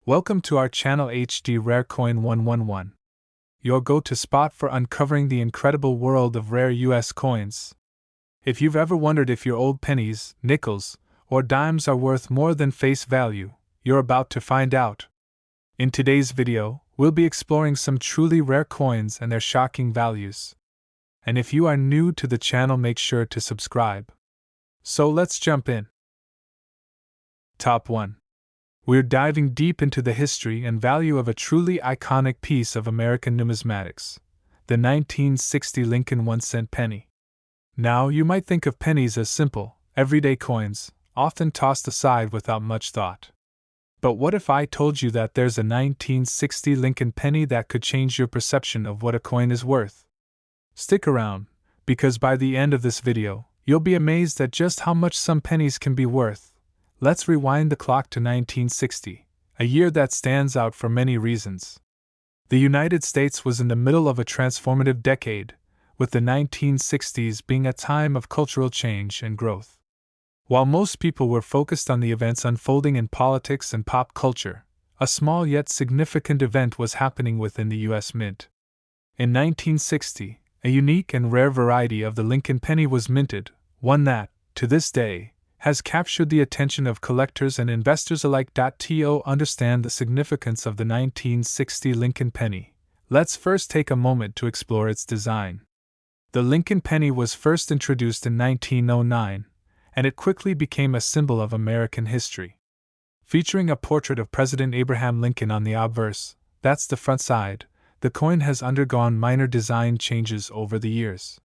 Welcome to our channel HD Rare Coin 111, your go-to spot for uncovering the incredible world of rare US coins. If you've ever wondered if your old pennies, nickels, or dimes are worth more than face value, you're about to find out. In today's video, we'll be exploring some truly rare coins and their shocking values. And if you are new to the channel, make sure to subscribe. So let's jump in. Top 1. We're diving deep into the history and value of a truly iconic piece of American numismatics, the 1960 Lincoln 1-cent penny. Now, you might think of pennies as simple, everyday coins, often tossed aside without much thought. But what if I told you that there's a 1960 Lincoln penny that could change your perception of what a coin is worth? Stick around, because by the end of this video, you'll be amazed at just how much some pennies can be worth. Let's rewind the clock to 1960, a year that stands out for many reasons. The United States was in the middle of a transformative decade, with the 1960s being a time of cultural change and growth. While most people were focused on the events unfolding in politics and pop culture, a small yet significant event was happening within the U.S. Mint. In 1960, a unique and rare variety of the Lincoln penny was minted, one that, to this day, has captured the attention of collectors and investors alike. To understand the significance of the 1960 Lincoln penny, let's first take a moment to explore its design. The Lincoln penny was first introduced in 1909, and it quickly became a symbol of American history. Featuring a portrait of President Abraham Lincoln on the obverse, that's the front side, the coin has undergone minor design changes over the years.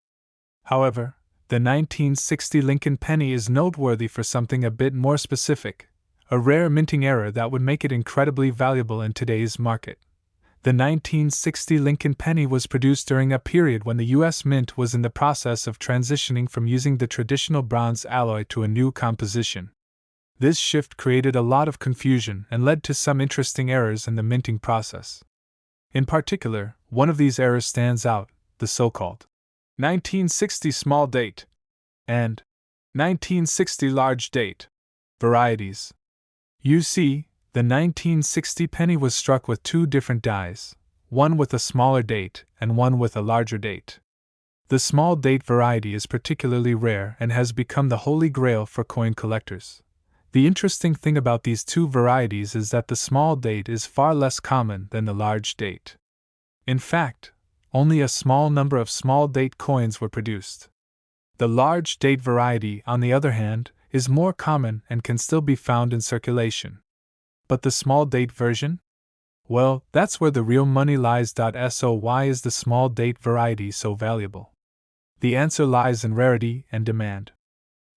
However, the 1960 Lincoln penny is noteworthy for something a bit more specific, a rare minting error that would make it incredibly valuable in today's market. The 1960 Lincoln penny was produced during a period when the U.S. Mint was in the process of transitioning from using the traditional bronze alloy to a new composition. This shift created a lot of confusion and led to some interesting errors in the minting process. In particular, one of these errors stands out, the so-called 1960 small date and 1960 large date varieties. You see, the 1960 penny was struck with two different dies, one with a smaller date and one with a larger date. The small date variety is particularly rare and has become the holy grail for coin collectors. The interesting thing about these two varieties is that the small date is far less common than the large date. In fact, only a small number of small date coins were produced. The large date variety, on the other hand, is more common and can still be found in circulation. But the small date version? Well, that's where the real money lies. So why is the small date variety so valuable? The answer lies in rarity and demand.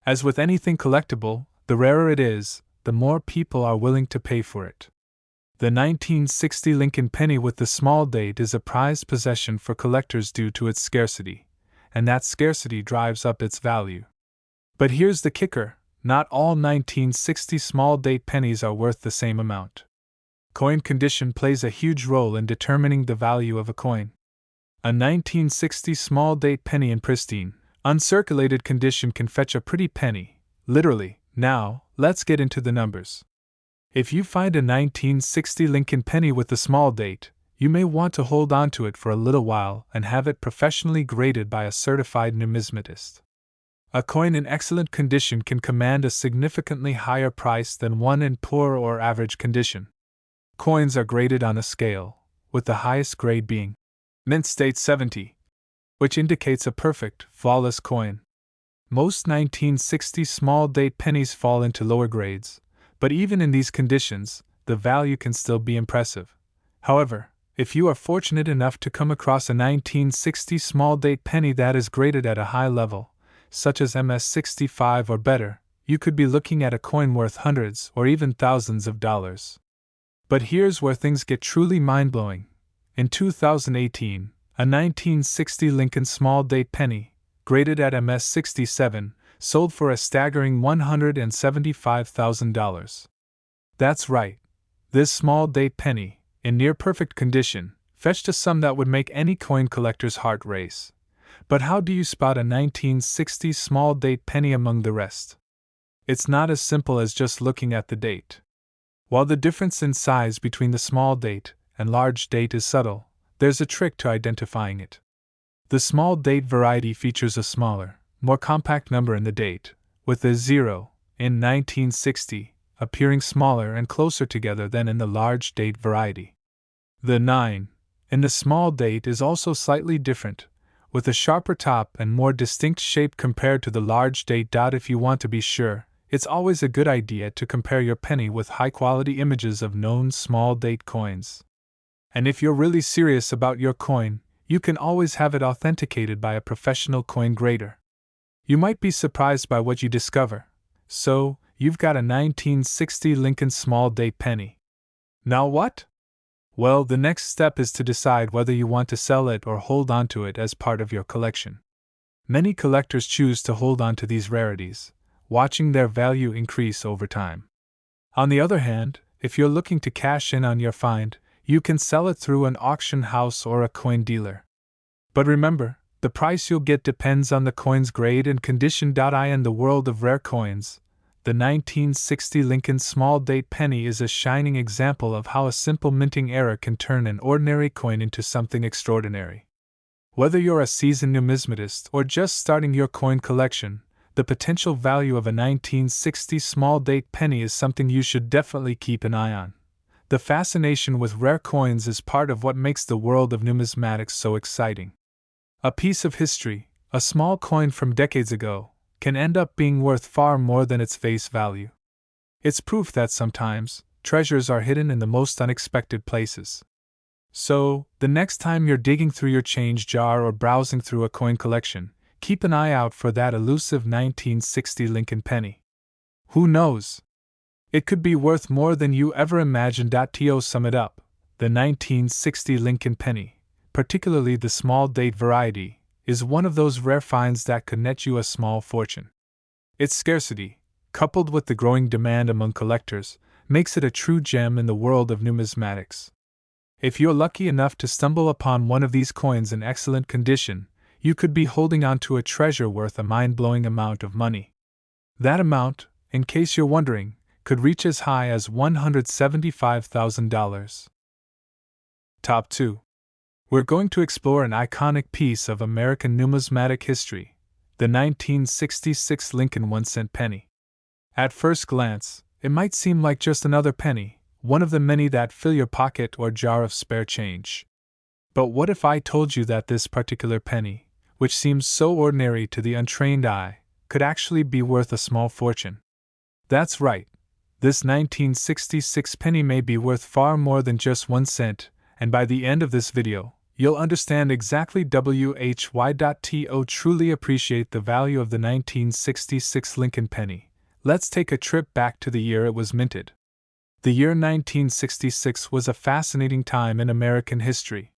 As with anything collectible, the rarer it is, the more people are willing to pay for it. The 1960 Lincoln penny with the small date is a prized possession for collectors due to its scarcity, and that scarcity drives up its value. But here's the kicker. Not all 1960 small date pennies are worth the same amount. Coin condition plays a huge role in determining the value of a coin. A 1960 small date penny in pristine, uncirculated condition can fetch a pretty penny, literally. Now, let's get into the numbers. If you find a 1960 Lincoln penny with a small date, you may want to hold on to it for a little while and have it professionally graded by a certified numismatist. A coin in excellent condition can command a significantly higher price than one in poor or average condition. Coins are graded on a scale, with the highest grade being Mint State 70, which indicates a perfect, flawless coin. Most 1960 small date pennies fall into lower grades, but even in these conditions, the value can still be impressive. However, if you are fortunate enough to come across a 1960 small date penny that is graded at a high level, such as MS-65 or better, you could be looking at a coin worth hundreds or even thousands of dollars. But here's where things get truly mind-blowing. In 2018, a 1960 Lincoln small date penny, graded at MS-67, sold for a staggering $175,000. That's right. This small date penny, in near-perfect condition, fetched a sum that would make any coin collector's heart race. But how do you spot a 1960 small date penny among the rest? It's not as simple as just looking at the date. While the difference in size between the small date and large date is subtle, there's a trick to identifying it. The small date variety features a smaller, more compact number in the date, with the 0, in 1960, appearing smaller and closer together than in the large date variety. The 9, in the small date is also slightly different, with a sharper top and more distinct shape compared to the large date. If you want to be sure, it's always a good idea to compare your penny with high-quality images of known small date coins. And if you're really serious about your coin, you can always have it authenticated by a professional coin grader. You might be surprised by what you discover. So, you've got a 1960 Lincoln small date penny. Now what? Well, the next step is to decide whether you want to sell it or hold on to it as part of your collection. Many collectors choose to hold on to these rarities, watching their value increase over time. On the other hand, if you're looking to cash in on your find, you can sell it through an auction house or a coin dealer. But remember, the price you'll get depends on the coin's grade and condition. In the world of rare coins, the 1960 Lincoln small date penny is a shining example of how a simple minting error can turn an ordinary coin into something extraordinary. Whether you're a seasoned numismatist or just starting your coin collection, the potential value of a 1960 small date penny is something you should definitely keep an eye on. The fascination with rare coins is part of what makes the world of numismatics so exciting. A piece of history, a small coin from decades ago, can end up being worth far more than its face value. It's proof that sometimes, treasures are hidden in the most unexpected places. So, the next time you're digging through your change jar or browsing through a coin collection, keep an eye out for that elusive 1960 Lincoln penny. Who knows? It could be worth more than you ever imagined. To sum it up, the 1960 Lincoln penny, particularly the small date variety, is one of those rare finds that could net you a small fortune. Its scarcity, coupled with the growing demand among collectors, makes it a true gem in the world of numismatics. If you're lucky enough to stumble upon one of these coins in excellent condition, you could be holding on to a treasure worth a mind-blowing amount of money. That amount, in case you're wondering, could reach as high as $175,000. Top 2. We're going to explore an iconic piece of American numismatic history, the 1966 Lincoln 1-cent penny. At first glance, it might seem like just another penny, one of the many that fill your pocket or jar of spare change. But what if I told you that this particular penny, which seems so ordinary to the untrained eye, could actually be worth a small fortune? That's right. This 1966 penny may be worth far more than just 1 cent, and by the end of this video, you'll understand exactly why. To truly appreciate the value of the 1966 Lincoln penny, let's take a trip back to the year it was minted. The year 1966 was a fascinating time in American history.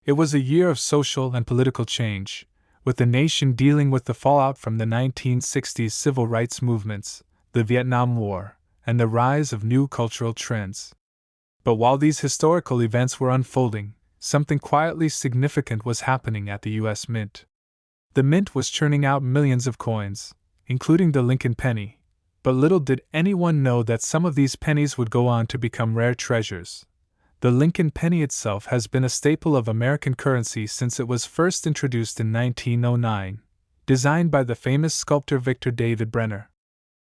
It was a year of social and political change, with the nation dealing with the fallout from the 1960s civil rights movements, the Vietnam War, and the rise of new cultural trends. But while these historical events were unfolding, something quietly significant was happening at the U.S. Mint. The Mint was churning out millions of coins, including the Lincoln penny, but little did anyone know that some of these pennies would go on to become rare treasures. The Lincoln penny itself has been a staple of American currency since it was first introduced in 1909, designed by the famous sculptor Victor David Brenner.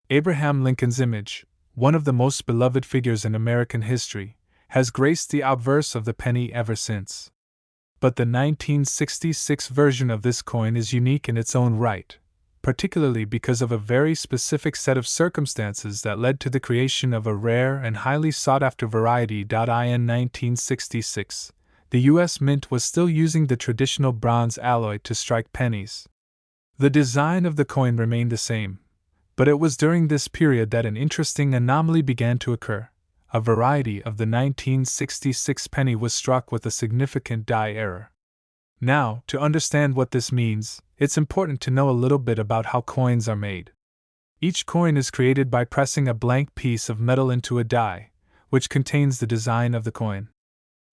Abraham Lincoln's image, one of the most beloved figures in American history, has graced the obverse of the penny ever since. But the 1966 version of this coin is unique in its own right, particularly because of a very specific set of circumstances that led to the creation of a rare and highly sought-after variety. In 1966, the U.S. Mint was still using the traditional bronze alloy to strike pennies. The design of the coin remained the same, but it was during this period that an interesting anomaly began to occur. A variety of the 1966 penny was struck with a significant die error. Now, to understand what this means, it's important to know a little bit about how coins are made. Each coin is created by pressing a blank piece of metal into a die, which contains the design of the coin.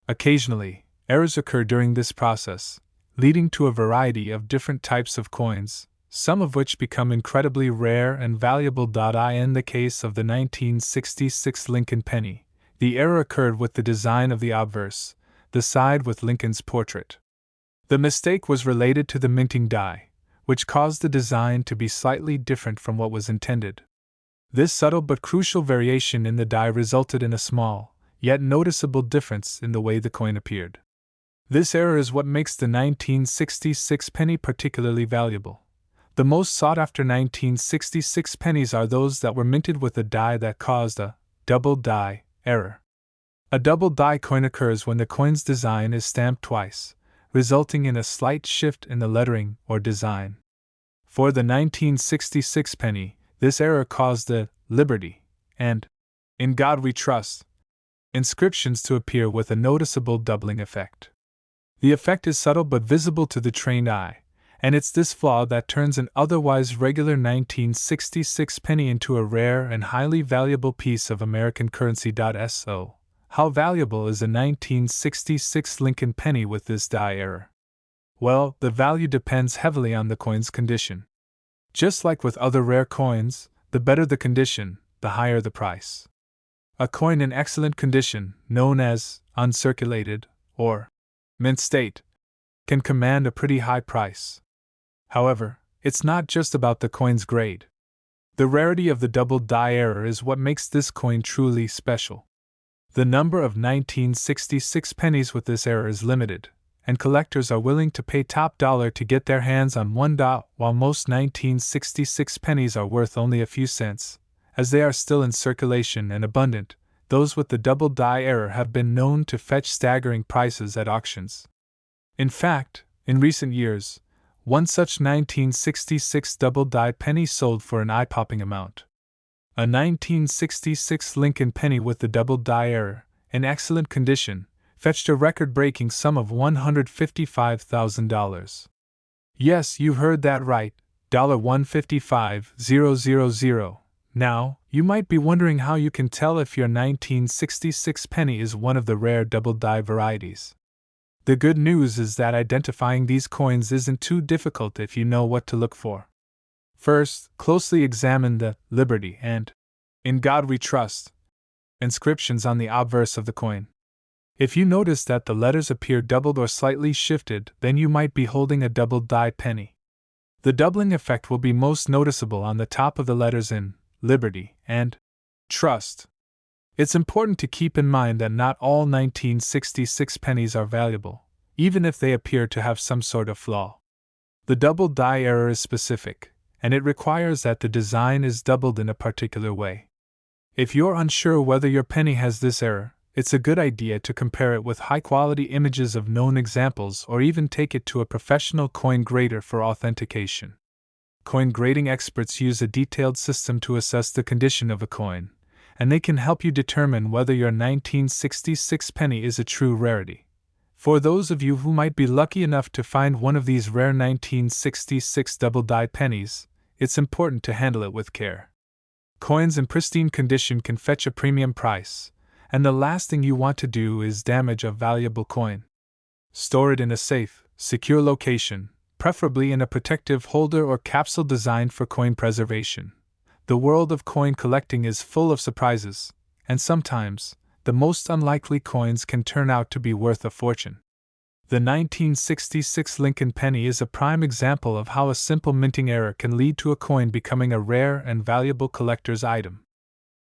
Occasionally, errors occur during this process, leading to a variety of different types of coins, some of which become incredibly rare and valuable. In the case of the 1966 Lincoln penny, the error occurred with the design of the obverse, the side with Lincoln's portrait. The mistake was related to the minting die, which caused the design to be slightly different from what was intended. This subtle but crucial variation in the die resulted in a small, yet noticeable difference in the way the coin appeared. This error is what makes the 1966 penny particularly valuable. The most sought-after 1966 pennies are those that were minted with a die that caused a double die error. A double die coin occurs when the coin's design is stamped twice, resulting in a slight shift in the lettering or design. For the 1966 penny, this error caused the Liberty and In God We Trust inscriptions to appear with a noticeable doubling effect. The effect is subtle but visible to the trained eye, and it's this flaw that turns an otherwise regular 1966 penny into a rare and highly valuable piece of American currency. So, how valuable is a 1966 Lincoln penny with this die error? Well, the value depends heavily on the coin's condition. Just like with other rare coins, the better the condition, the higher the price. A coin in excellent condition, known as uncirculated or mint state, can command a pretty high price. However, it's not just about the coin's grade. The rarity of the double die error is what makes this coin truly special. The number of 1966 pennies with this error is limited, and collectors are willing to pay top dollar to get their hands on one. While most 1966 pennies are worth only a few cents, as they are still in circulation and abundant, those with the double die error have been known to fetch staggering prices at auctions. In fact, in recent years, one such 1966 double die penny sold for an eye-popping amount. A 1966 Lincoln penny with the double die error, in excellent condition, fetched a record-breaking sum of $155,000. Yes, you heard that right, $155,000. Now, you might be wondering how you can tell if your 1966 penny is one of the rare double die varieties. The good news is that identifying these coins isn't too difficult if you know what to look for. First, closely examine the Liberty and In God We Trust inscriptions on the obverse of the coin. If you notice that the letters appear doubled or slightly shifted, then you might be holding a double die penny. The doubling effect will be most noticeable on the top of the letters in Liberty and Trust. It's important to keep in mind that not all 1966 pennies are valuable, even if they appear to have some sort of flaw. The double die error is specific, and it requires that the design is doubled in a particular way. If you're unsure whether your penny has this error, it's a good idea to compare it with high-quality images of known examples or even take it to a professional coin grader for authentication. Coin grading experts use a detailed system to assess the condition of a coin, and they can help you determine whether your 1966 penny is a true rarity. For those of you who might be lucky enough to find one of these rare 1966 double die pennies, it's important to handle it with care. Coins in pristine condition can fetch a premium price, and the last thing you want to do is damage a valuable coin. Store it in a safe, secure location, preferably in a protective holder or capsule designed for coin preservation. The world of coin collecting is full of surprises, and sometimes, the most unlikely coins can turn out to be worth a fortune. The 1966 Lincoln penny is a prime example of how a simple minting error can lead to a coin becoming a rare and valuable collector's item.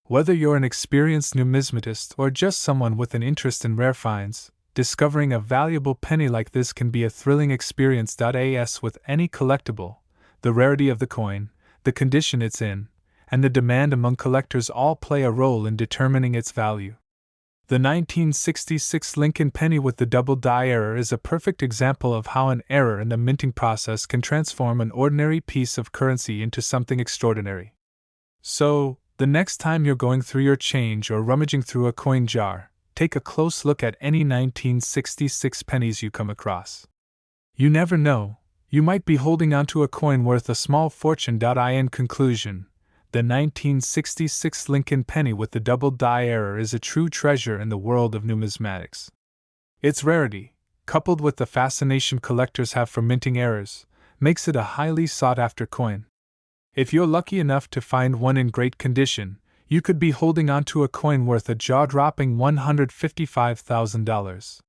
Whether you're an experienced numismatist or just someone with an interest in rare finds, discovering a valuable penny like this can be a thrilling experience. As with any collectible, the rarity of the coin, the condition it's in, and the demand among collectors all play a role in determining its value. The 1966 Lincoln penny with the double die error is a perfect example of how an error in the minting process can transform an ordinary piece of currency into something extraordinary. So, the next time you're going through your change or rummaging through a coin jar, take a close look at any 1966 pennies you come across. You never know, you might be holding onto a coin worth a small fortune. In conclusion, the 1966 Lincoln penny with the double die error is a true treasure in the world of numismatics. Its rarity, coupled with the fascination collectors have for minting errors, makes it a highly sought-after coin. If you're lucky enough to find one in great condition, you could be holding onto a coin worth a jaw-dropping $155,000.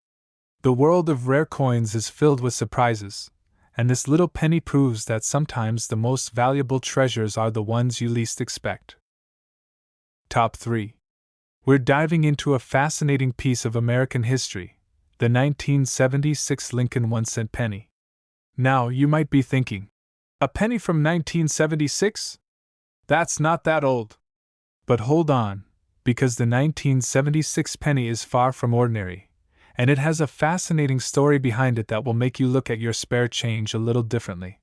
The world of rare coins is filled with surprises, and this little penny proves that sometimes the most valuable treasures are the ones you least expect. Top 3. We're diving into a fascinating piece of American history, the 1976 Lincoln 1-cent penny. Now, you might be thinking, a penny from 1976? That's not that old. But hold on, because the 1976 penny is far from ordinary, and it has a fascinating story behind it that will make you look at your spare change a little differently.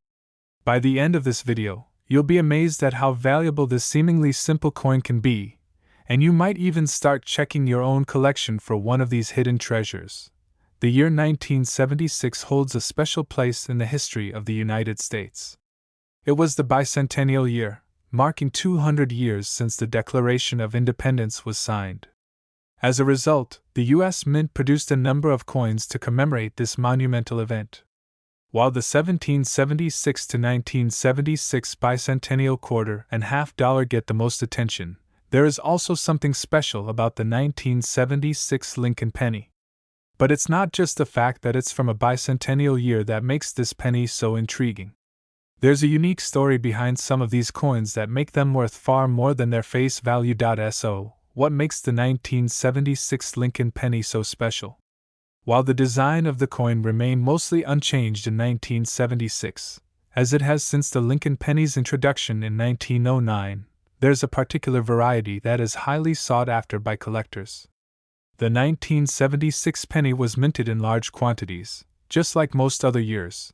By the end of this video, you'll be amazed at how valuable this seemingly simple coin can be, and you might even start checking your own collection for one of these hidden treasures. The year 1976 holds a special place in the history of the United States. It was the bicentennial year, marking 200 years since the Declaration of Independence was signed. As a result, the U.S. Mint produced a number of coins to commemorate this monumental event. While the 1776 to 1976 bicentennial quarter and half dollar get the most attention, there is also something special about the 1976 Lincoln penny. But it's not just the fact that it's from a bicentennial year that makes this penny so intriguing. There's a unique story behind some of these coins that make them worth far more than their face value. So, what makes the 1976 Lincoln penny so special? While the design of the coin remained mostly unchanged in 1976, as it has since the Lincoln penny's introduction in 1909, there's a particular variety that is highly sought after by collectors. The 1976 penny was minted in large quantities, just like most other years,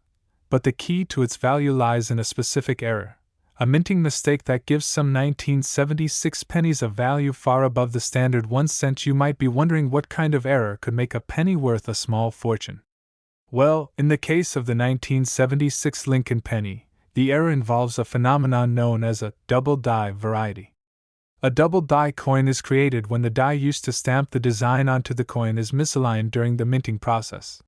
but the key to its value lies in a specific error, a minting mistake that gives some 1976 pennies a value far above the standard 1 cent. You might be wondering what kind of error could make a penny worth a small fortune. Well, in the case of the 1976 Lincoln penny, the error involves a phenomenon known as a double die variety. A double die coin is created when the die used to stamp the design onto the coin is misaligned during the minting process.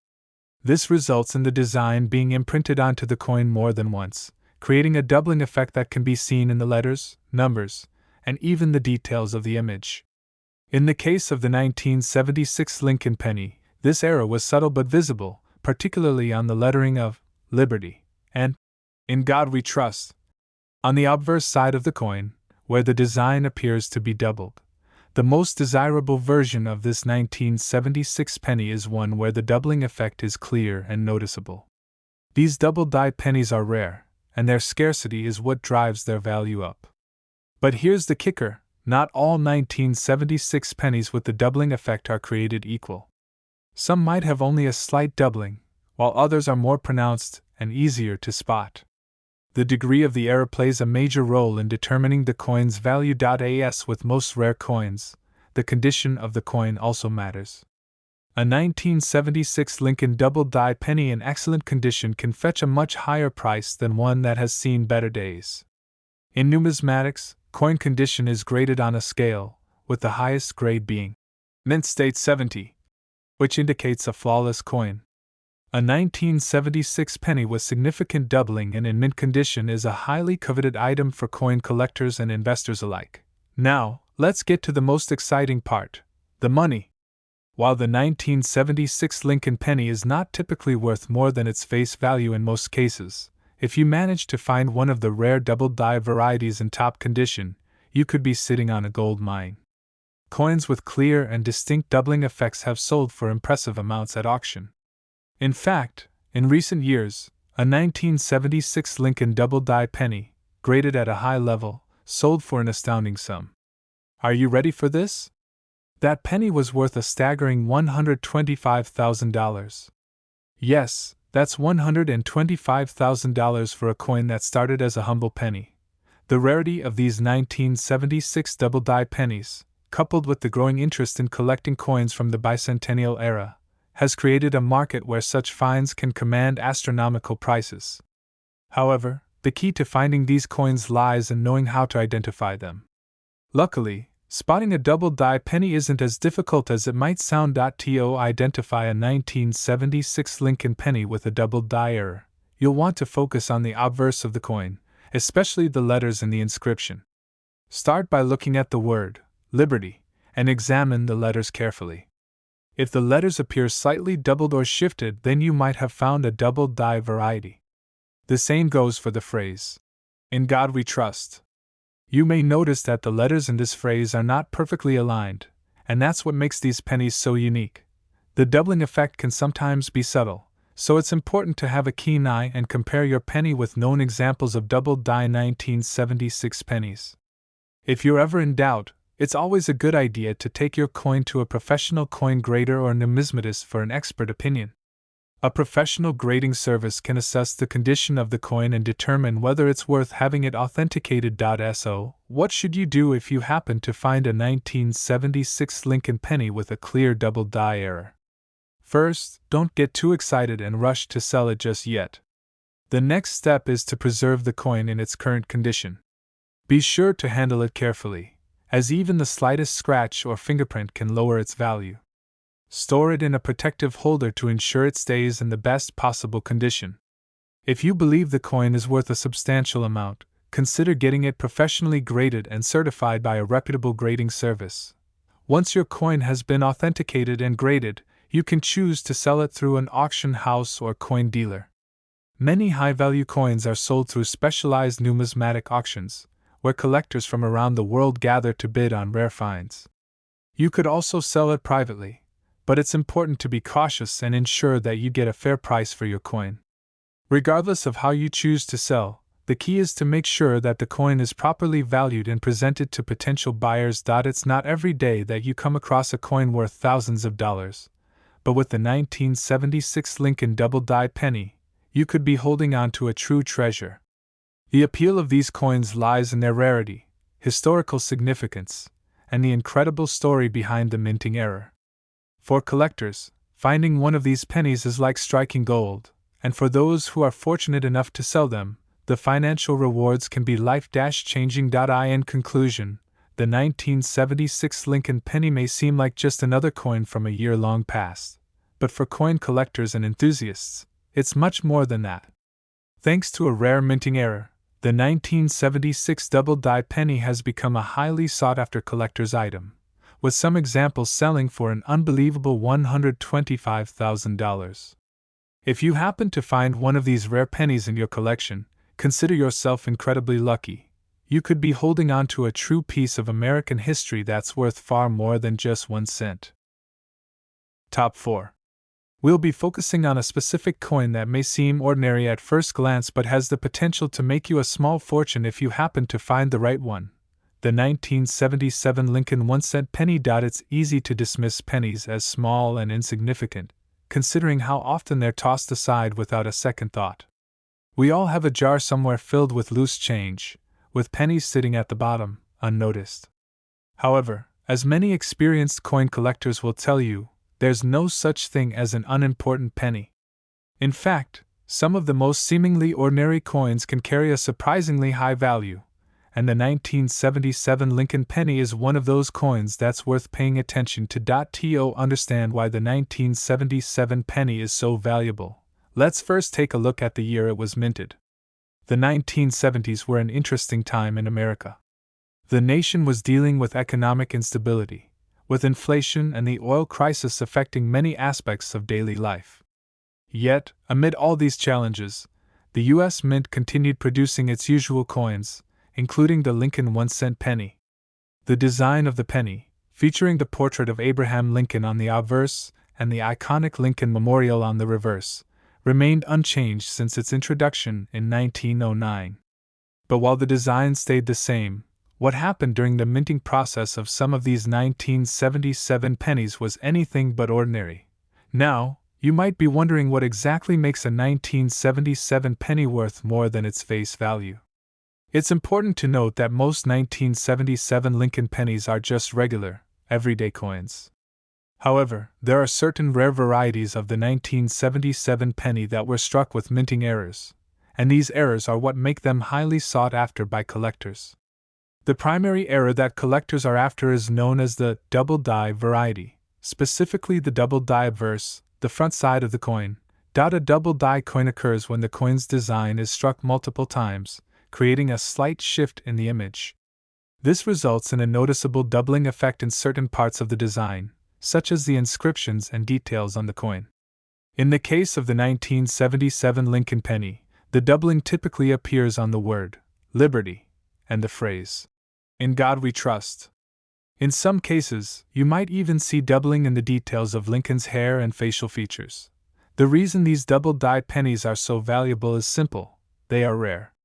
This results in the design being imprinted onto the coin more than once, creating a doubling effect that can be seen in the letters, numbers, and even the details of the image. In the case of the 1976 Lincoln penny, this error was subtle but visible, particularly on the lettering of Liberty and In God We Trust. On the obverse side of the coin, where the design appears to be doubled, the most desirable version of this 1976 penny is one where the doubling effect is clear and noticeable. These double-die pennies are rare, and their scarcity is what drives their value up. But here's the kicker, not all 1976 pennies with the doubling effect are created equal. Some might have only a slight doubling, while others are more pronounced and easier to spot. The degree of the error plays a major role in determining the coin's value. As with most rare coins, the condition of the coin also matters. A 1976 Lincoln double-die penny in excellent condition can fetch a much higher price than one that has seen better days. In numismatics, coin condition is graded on a scale, with the highest grade being mint state 70, which indicates a flawless coin. A 1976 penny with significant doubling and in mint condition is a highly coveted item for coin collectors and investors alike. Now, let's get to the most exciting part, the money. While the 1976 Lincoln penny is not typically worth more than its face value in most cases, if you manage to find one of the rare double-die varieties in top condition, you could be sitting on a gold mine. Coins with clear and distinct doubling effects have sold for impressive amounts at auction. In fact, in recent years, a 1976 Lincoln double-die penny, graded at a high level, sold for an astounding sum. Are you ready for this? That penny was worth a staggering $125,000. Yes, that's $125,000 for a coin that started as a humble penny. The rarity of these 1976 double-die pennies, coupled with the growing interest in collecting coins from the bicentennial era, has created a market where such finds can command astronomical prices. However, the key to finding these coins lies in knowing how to identify them. Luckily, spotting a double-die penny isn't as difficult as it might sound. To identify a 1976 Lincoln penny with a double-die error, you'll want to focus on the obverse of the coin, especially the letters in the inscription. Start by looking at the word, Liberty, and examine the letters carefully. If the letters appear slightly doubled or shifted, then you might have found a double die variety. The same goes for the phrase, "In God we trust." You may notice that the letters in this phrase are not perfectly aligned, and that's what makes these pennies so unique. The doubling effect can sometimes be subtle, so it's important to have a keen eye and compare your penny with known examples of double die 1976 pennies. If you're ever in doubt, it's always a good idea to take your coin to a professional coin grader or numismatist for an expert opinion. A professional grading service can assess the condition of the coin and determine whether it's worth having it authenticated. So, what should you do if you happen to find a 1976 Lincoln penny with a clear double die error? First, don't get too excited and rush to sell it just yet. The next step is to preserve the coin in its current condition. Be sure to handle it carefully, as even the slightest scratch or fingerprint can lower its value. Store it in a protective holder to ensure it stays in the best possible condition. If you believe the coin is worth a substantial amount, consider getting it professionally graded and certified by a reputable grading service. Once your coin has been authenticated and graded, you can choose to sell it through an auction house or coin dealer. Many high-value coins are sold through specialized numismatic auctions, where collectors from around the world gather to bid on rare finds. You could also sell it privately, but it's important to be cautious and ensure that you get a fair price for your coin. Regardless of how you choose to sell, the key is to make sure that the coin is properly valued and presented to potential buyers. It's not every day that you come across a coin worth thousands of dollars, but with the 1976 Lincoln double die penny, you could be holding on to a true treasure. The appeal of these coins lies in their rarity, historical significance, and the incredible story behind the minting error. For collectors, finding one of these pennies is like striking gold, and for those who are fortunate enough to sell them, the financial rewards can be life-changing. In conclusion, the 1976 Lincoln penny may seem like just another coin from a year-long past, but for coin collectors and enthusiasts, it's much more than that. Thanks to a rare minting error, the 1976 double die penny has become a highly sought-after collector's item, with some examples selling for an unbelievable $125,000. If you happen to find one of these rare pennies in your collection, consider yourself incredibly lucky. You could be holding on to a true piece of American history that's worth far more than just 1 cent. Top 4. We'll be focusing on a specific coin that may seem ordinary at first glance but has the potential to make you a small fortune if you happen to find the right one. The 1977 Lincoln 1-cent penny. It's easy to dismiss pennies as small and insignificant, considering how often they're tossed aside without a second thought. We all have a jar somewhere filled with loose change, with pennies sitting at the bottom, unnoticed. However, as many experienced coin collectors will tell you, there's no such thing as an unimportant penny. In fact, some of the most seemingly ordinary coins can carry a surprisingly high value, and the 1977 Lincoln penny is one of those coins that's worth paying attention to. To understand why the 1977 penny is so valuable, let's first take a look at the year it was minted. The 1970s were an interesting time in America. The nation was dealing with economic instability, with inflation and the oil crisis affecting many aspects of daily life. Yet, amid all these challenges, the U.S. Mint continued producing its usual coins, including the Lincoln 1-cent penny. The design of the penny, featuring the portrait of Abraham Lincoln on the obverse and the iconic Lincoln Memorial on the reverse, remained unchanged since its introduction in 1909. But while the design stayed the same, what happened during the minting process of some of these 1977 pennies was anything but ordinary. Now, you might be wondering what exactly makes a 1977 penny worth more than its face value. It's important to note that most 1977 Lincoln pennies are just regular, everyday coins. However, there are certain rare varieties of the 1977 penny that were struck with minting errors, and these errors are what make them highly sought after by collectors. The primary error that collectors are after is known as the double die variety, specifically the double die obverse, the front side of the coin, A double die coin occurs when the coin's design is struck multiple times, creating a slight shift in the image. This results in a noticeable doubling effect in certain parts of the design, such as the inscriptions and details on the coin. In the case of the 1977 Lincoln penny, the doubling typically appears on the word Liberty and the phrase, "In God We Trust." In some cases, you might even see doubling in the details of Lincoln's hair and facial features. The reason these double-die pennies are so valuable is simple: they are rare.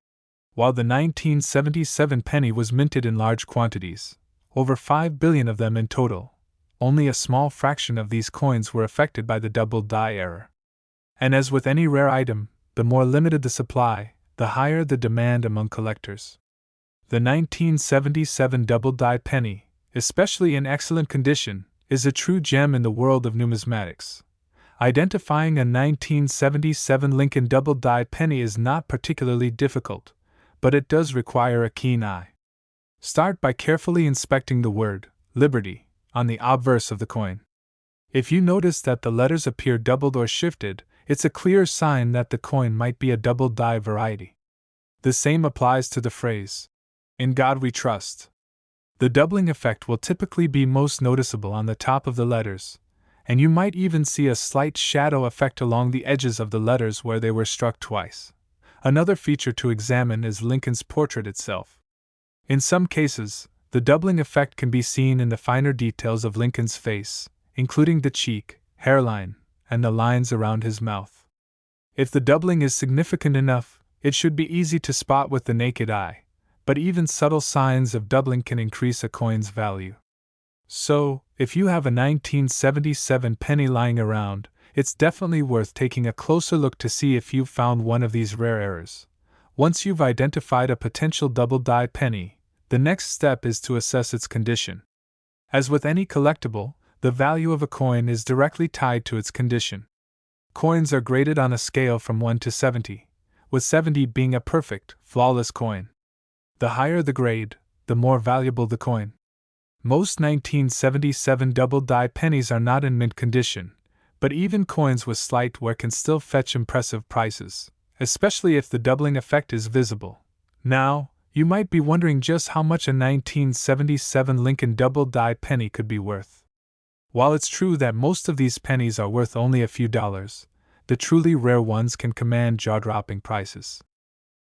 While the 1977 penny was minted in large quantities, over 5 billion of them in total, only a small fraction of these coins were affected by the double-die error. And as with any rare item, the more limited the supply, the higher the demand among collectors. The 1977 double-die penny, especially in excellent condition, is a true gem in the world of numismatics. Identifying a 1977 Lincoln double-die penny is not particularly difficult, but it does require a keen eye. Start by carefully inspecting the word Liberty on the obverse of the coin. If you notice that the letters appear doubled or shifted, it's a clear sign that the coin might be a double-die variety. The same applies to the phrase, "In God We Trust." The doubling effect will typically be most noticeable on the top of the letters, and you might even see a slight shadow effect along the edges of the letters where they were struck twice. Another feature to examine is Lincoln's portrait itself. In some cases, the doubling effect can be seen in the finer details of Lincoln's face, including the cheek, hairline, and the lines around his mouth. If the doubling is significant enough, it should be easy to spot with the naked eye, but even subtle signs of doubling can increase a coin's value. So, if you have a 1977 penny lying around, it's definitely worth taking a closer look to see if you've found one of these rare errors. Once you've identified a potential double-die penny, the next step is to assess its condition. As with any collectible, the value of a coin is directly tied to its condition. Coins are graded on a scale from 1 to 70, with 70 being a perfect, flawless coin. The higher the grade, the more valuable the coin. Most 1977 double-die pennies are not in mint condition, but even coins with slight wear can still fetch impressive prices, especially if the doubling effect is visible. Now, you might be wondering just how much a 1977 Lincoln double-die penny could be worth. While it's true that most of these pennies are worth only a few dollars, the truly rare ones can command jaw-dropping prices.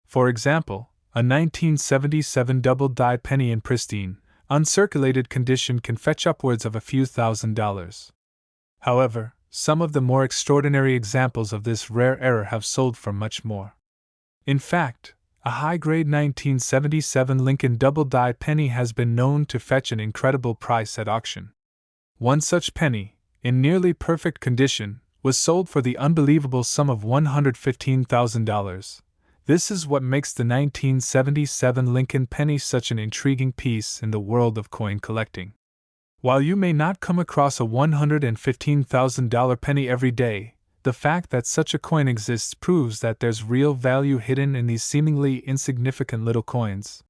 For example, a 1977 double-die penny in pristine, uncirculated condition can fetch upwards of a few $1,000s. However, some of the more extraordinary examples of this rare error have sold for much more. In fact, a high-grade 1977 Lincoln double-die penny has been known to fetch an incredible price at auction. One such penny, in nearly perfect condition, was sold for the unbelievable sum of $115,000. This is what makes the 1977 Lincoln penny such an intriguing piece in the world of coin collecting. While you may not come across a $115,000 penny every day, the fact that such a coin exists proves that there's real value hidden in these seemingly insignificant little coins.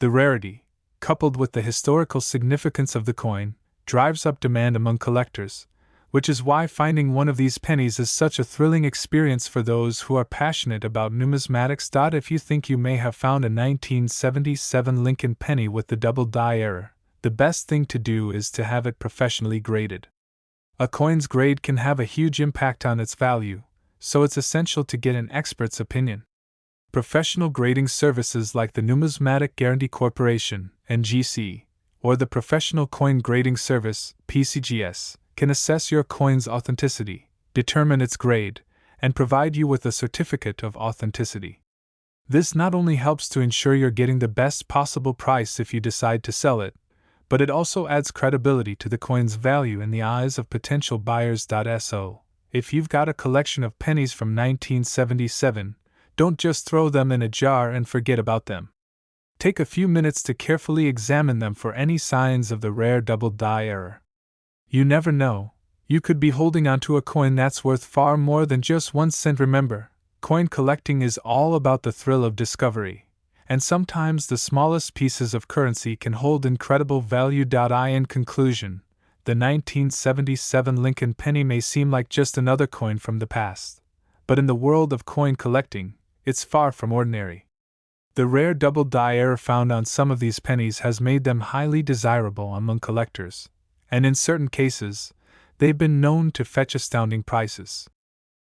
The rarity, coupled with the historical significance of the coin, drives up demand among collectors, which is why finding one of these pennies is such a thrilling experience for those who are passionate about numismatics. If you think you may have found a 1977 Lincoln penny with the double-die error, the best thing to do is to have it professionally graded. A coin's grade can have a huge impact on its value, so it's essential to get an expert's opinion. Professional grading services like the Numismatic Guarantee Corporation, NGC, or the Professional Coin Grading Service, PCGS, can assess your coin's authenticity, determine its grade, and provide you with a certificate of authenticity. This not only helps to ensure you're getting the best possible price if you decide to sell it, but it also adds credibility to the coin's value in the eyes of potential buyers. So, if you've got a collection of pennies from 1977, don't just throw them in a jar and forget about them. Take a few minutes to carefully examine them for any signs of the rare double-die error. You never know, you could be holding onto a coin that's worth far more than just 1 cent. Remember, coin collecting is all about the thrill of discovery, and sometimes the smallest pieces of currency can hold incredible value. In conclusion, the 1977 Lincoln penny may seem like just another coin from the past, but in the world of coin collecting, it's far from ordinary. The rare double die error found on some of these pennies has made them highly desirable among collectors, and in certain cases, they've been known to fetch astounding prices.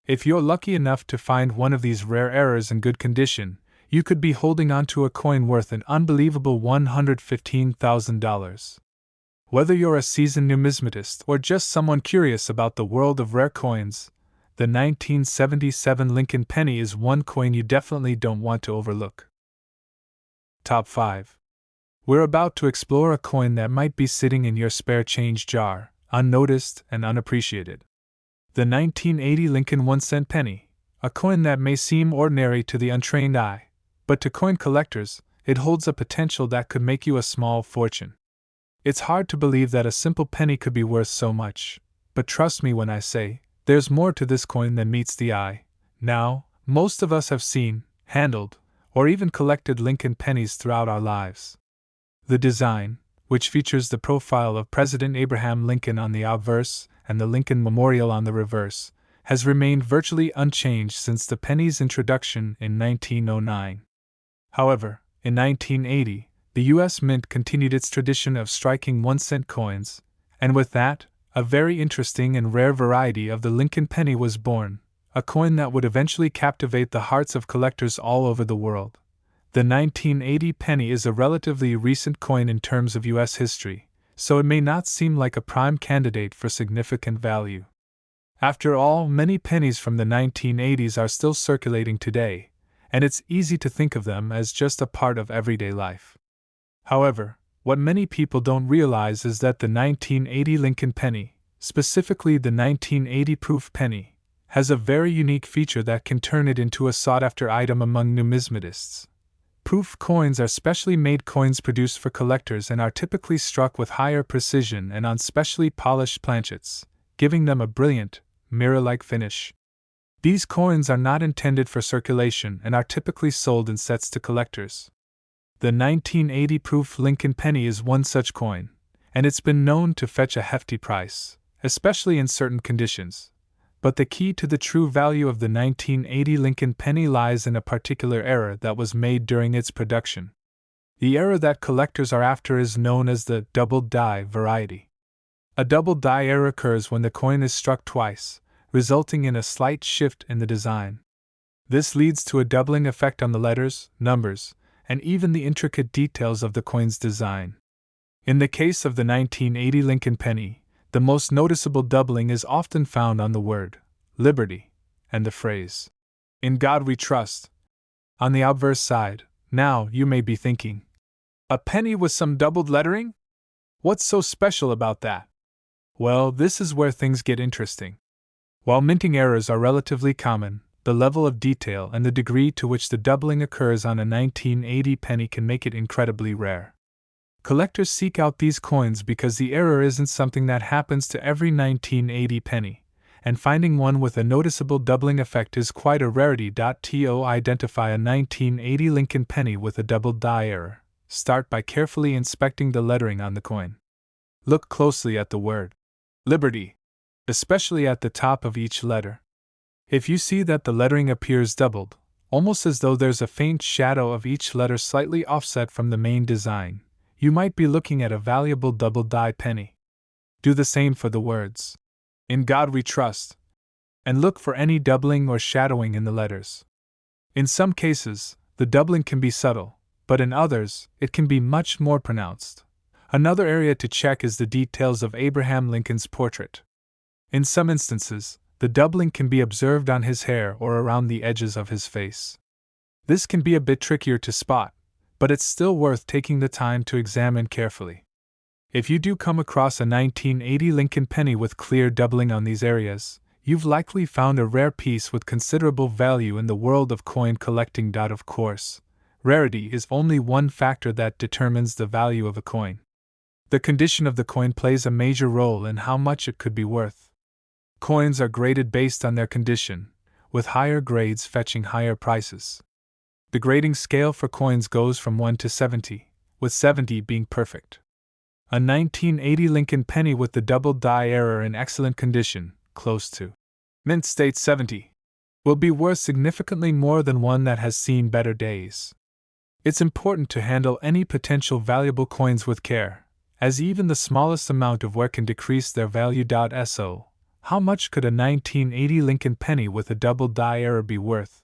If you're lucky enough to find one of these rare errors in good condition, you could be holding onto a coin worth an unbelievable $115,000. Whether you're a seasoned numismatist or just someone curious about the world of rare coins, the 1977 Lincoln Penny is one coin you definitely don't want to overlook. Top 5. We're about to explore a coin that might be sitting in your spare change jar, unnoticed and unappreciated. The 1980 Lincoln 1-cent penny, a coin that may seem ordinary to the untrained eye, but to coin collectors, it holds a potential that could make you a small fortune. It's hard to believe that a simple penny could be worth so much, but trust me when I say, there's more to this coin than meets the eye. Now, most of us have seen, handled, or even collected Lincoln pennies throughout our lives. The design, which features the profile of President Abraham Lincoln on the obverse and the Lincoln Memorial on the reverse, has remained virtually unchanged since the penny's introduction in 1909. However, in 1980, the U.S. Mint continued its tradition of striking 1-cent coins, and with that, a very interesting and rare variety of the Lincoln penny was born, a coin that would eventually captivate the hearts of collectors all over the world. The 1980 penny is a relatively recent coin in terms of U.S. history, so it may not seem like a prime candidate for significant value. After all, many pennies from the 1980s are still circulating today, and it's easy to think of them as just a part of everyday life. However, what many people don't realize is that the 1980 Lincoln penny, specifically the 1980 proof penny, has a very unique feature that can turn it into a sought-after item among numismatists. Proof coins are specially made coins produced for collectors and are typically struck with higher precision and on specially polished planchets, giving them a brilliant, mirror-like finish. These coins are not intended for circulation and are typically sold in sets to collectors. The 1980 proof Lincoln penny is one such coin, and it's been known to fetch a hefty price, especially in certain conditions. But the key to the true value of the 1980 Lincoln penny lies in a particular error that was made during its production. The error that collectors are after is known as the double die variety. A double die error occurs when the coin is struck twice, resulting in a slight shift in the design. This leads to a doubling effect on the letters, numbers, and even the intricate details of the coin's design. In the case of the 1980 Lincoln penny, the most noticeable doubling is often found on the word liberty and the phrase, "In God we trust." On the obverse side, now you may be thinking, a penny with some doubled lettering? What's so special about that? Well, this is where things get interesting. While minting errors are relatively common, the level of detail and the degree to which the doubling occurs on a 1980 penny can make it incredibly rare. Collectors seek out these coins because the error isn't something that happens to every 1980 penny, and finding one with a noticeable doubling effect is quite a rarity. To identify a 1980 Lincoln penny with a double die error, start by carefully inspecting the lettering on the coin. Look closely at the word liberty, especially at the top of each letter. If you see that the lettering appears doubled, almost as though there's a faint shadow of each letter slightly offset from the main design, you might be looking at a valuable double die penny. Do the same for the words, "In God we trust," and look for any doubling or shadowing in the letters. In some cases, the doubling can be subtle, but in others, it can be much more pronounced. Another area to check is the details of Abraham Lincoln's portrait. In some instances, the doubling can be observed on his hair or around the edges of his face. This can be a bit trickier to spot, but it's still worth taking the time to examine carefully. If you do come across a 1980 Lincoln penny with clear doubling on these areas, you've likely found a rare piece with considerable value in the world of coin collecting. Of course, rarity is only one factor that determines the value of a coin. The condition of the coin plays a major role in how much it could be worth. Coins are graded based on their condition, with higher grades fetching higher prices. The grading scale for coins goes from 1 to 70, with 70 being perfect. A 1980 Lincoln penny with the double die error in excellent condition, close to mint state 70, will be worth significantly more than one that has seen better days. It's important to handle any potential valuable coins with care, as even the smallest amount of wear can decrease their value. So, how much could a 1980 Lincoln penny with a double die error be worth?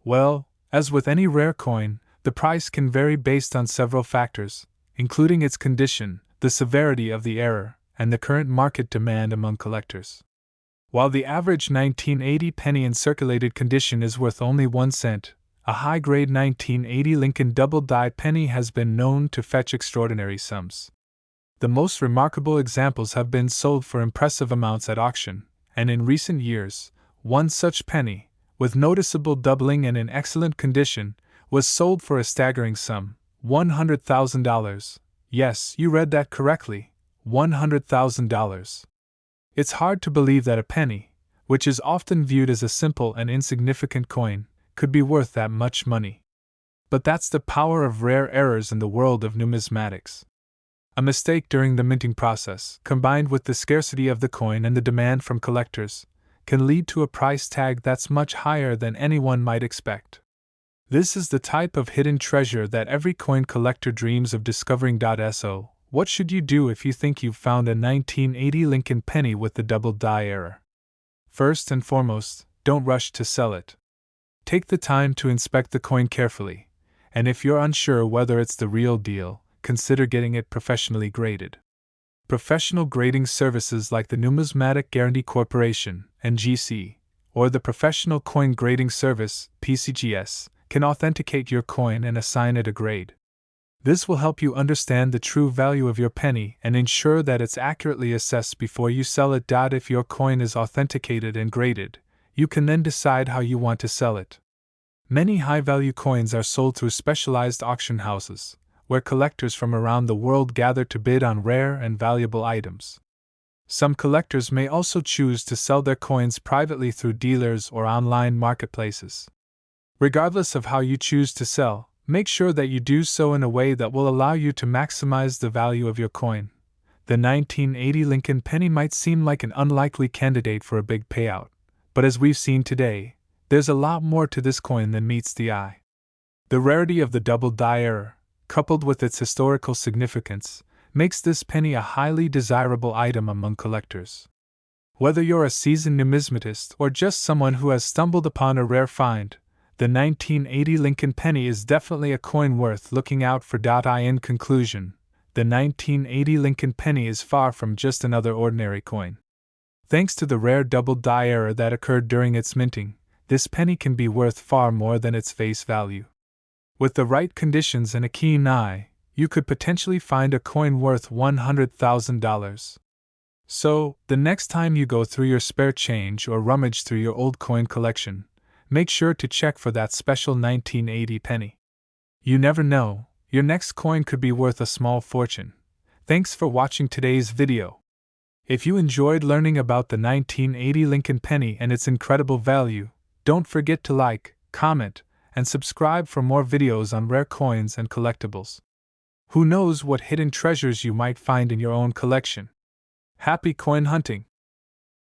Well, as with any rare coin, the price can vary based on several factors, including its condition, the severity of the error, and the current market demand among collectors. While the average 1980 penny in circulated condition is worth only 1 cent, a high-grade 1980 Lincoln double-die penny has been known to fetch extraordinary sums. The most remarkable examples have been sold for impressive amounts at auction, and in recent years, one such penny, with noticeable doubling and in excellent condition, was sold for a staggering sum, $100,000. Yes, you read that correctly, $100,000. It's hard to believe that a penny, which is often viewed as a simple and insignificant coin, could be worth that much money. But that's the power of rare errors in the world of numismatics. A mistake during the minting process, combined with the scarcity of the coin and the demand from collectors, can lead to a price tag that's much higher than anyone might expect. This is the type of hidden treasure that every coin collector dreams of discovering. So, what should you do if you think you've found a 1980 Lincoln penny with the double die error? First and foremost, don't rush to sell it. Take the time to inspect the coin carefully, and if you're unsure whether it's the real deal, consider getting it professionally graded. Professional grading services like the Numismatic Guarantee Corporation, NGC, or the Professional Coin Grading Service, PCGS, can authenticate your coin and assign it a grade. This will help you understand the true value of your penny and ensure that it's accurately assessed before you sell it. If your coin is authenticated and graded, you can then decide how you want to sell it. Many high-value coins are sold through specialized auction houses, where collectors from around the world gather to bid on rare and valuable items. Some collectors may also choose to sell their coins privately through dealers or online marketplaces. Regardless of how you choose to sell, make sure that you do so in a way that will allow you to maximize the value of your coin. The 1980 Lincoln penny might seem like an unlikely candidate for a big payout, but as we've seen today, there's a lot more to this coin than meets the eye. The rarity of the double die error, coupled with its historical significance, makes this penny a highly desirable item among collectors. Whether you're a seasoned numismatist or just someone who has stumbled upon a rare find, the 1980 Lincoln penny is definitely a coin worth looking out for. In conclusion, the 1980 Lincoln penny is far from just another ordinary coin. Thanks to the rare double die error that occurred during its minting, this penny can be worth far more than its face value. With the right conditions and a keen eye, you could potentially find a coin worth $100,000. So, the next time you go through your spare change or rummage through your old coin collection, make sure to check for that special 1980 penny. You never know, your next coin could be worth a small fortune. Thanks for watching today's video. If you enjoyed learning about the 1980 Lincoln penny and its incredible value, don't forget to like, comment, and subscribe for more videos on rare coins and collectibles. Who knows what hidden treasures you might find in your own collection? Happy coin hunting!